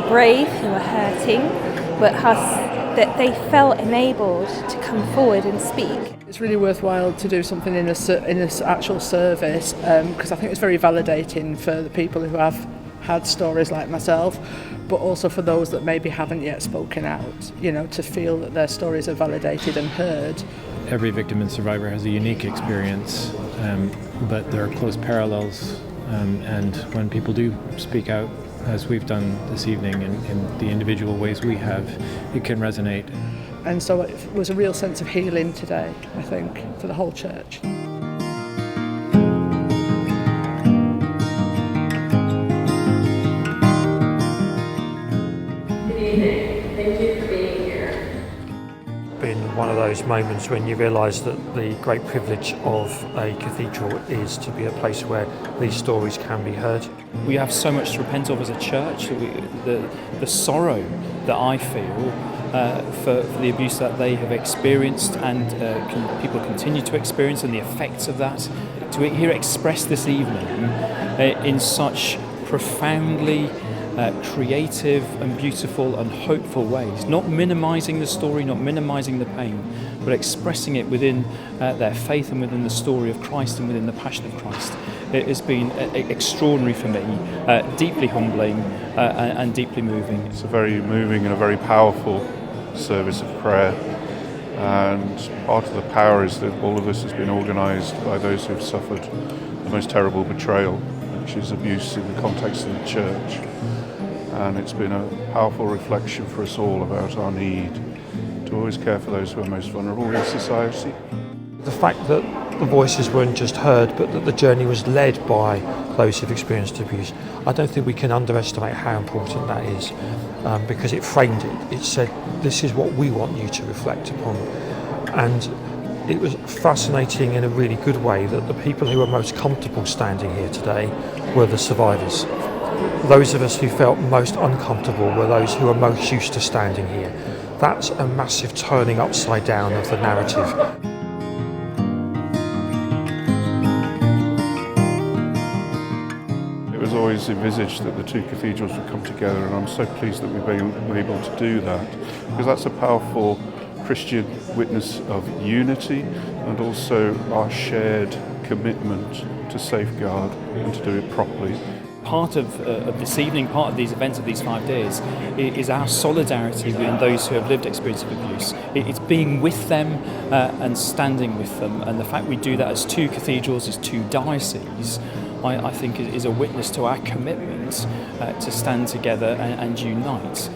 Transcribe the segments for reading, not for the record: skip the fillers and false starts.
brave, who were hurting, but that they felt enabled to come forward and speak. It's really worthwhile to do something in this actual service because I think it's very validating for the people who have had stories like myself, but also for those that maybe haven't yet spoken out, to feel that their stories are validated and heard. Every victim and survivor has a unique experience, but there are close parallels, and when people do speak out, as we've done this evening in the individual ways we have, it can resonate. And so it was a real sense of healing today, I think, for the whole church. Been one of those moments when you realise that the great privilege of a cathedral is to be a place where these stories can be heard. We have so much to repent of as a church. The sorrow that I feel for the abuse that they have experienced and people continue to experience, and the effects of that, to hear it expressed this evening in such profoundly creative and beautiful and hopeful ways, not minimising the story, not minimising the pain, but expressing it within their faith and within the story of Christ and within the passion of Christ. It has been extraordinary for me, deeply humbling and deeply moving. It's a very moving and a very powerful service of prayer, and part of the power is that all of this has been organised by those who have suffered the most terrible betrayal, which is abuse in the context of the church. And it's been a powerful reflection for us all about our need to always care for those who are most vulnerable in society. The fact that the voices weren't just heard, but that the journey was led by those who've experienced abuse, I don't think we can underestimate how important that is, because it framed it. It said, this is what we want you to reflect upon. And it was fascinating in a really good way that the people who were most comfortable standing here today were the survivors. Those of us who felt most uncomfortable were those who were most used to standing here. That's a massive turning upside down of the narrative. It was always envisaged that the two cathedrals would come together, and I'm so pleased that we've been able to do that, because that's a powerful Christian witness of unity and also our shared commitment to safeguard and to do it properly. Part of this evening, part of these events of these 5 days, is our solidarity with those who have lived experience of abuse. It's being with them and standing with them, and the fact we do that as two cathedrals, as two dioceses, I think is a witness to our commitment to stand together and unite.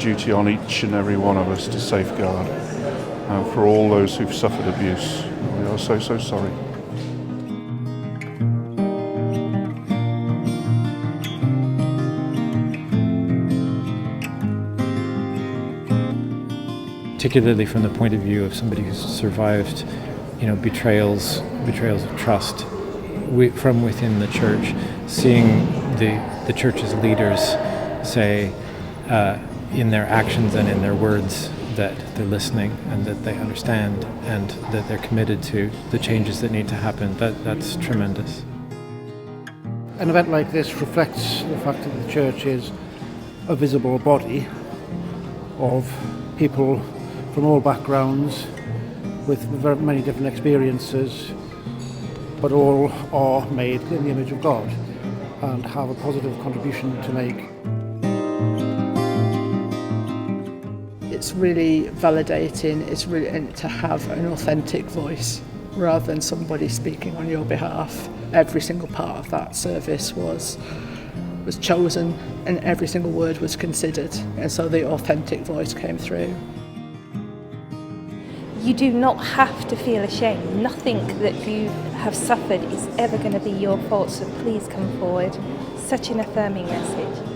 Duty on each and every one of us to safeguard for all those who've suffered abuse. We are so sorry. Particularly from the point of view of somebody who's survived, betrayals of trust from within the church, seeing the church's leaders say in their actions and in their words that they're listening and that they understand and that they're committed to the changes that need to happen. That's tremendous. An event like this reflects the fact that the church is a visible body of people from all backgrounds with very many different experiences, but all are made in the image of God and have a positive contribution to make. It's really validating, it's really to have an authentic voice rather than somebody speaking on your behalf. Every single part of that service was chosen and every single word was considered, and so the authentic voice came through. You do not have to feel ashamed. Nothing that you have suffered is ever going to be your fault, so please come forward. Such an affirming message.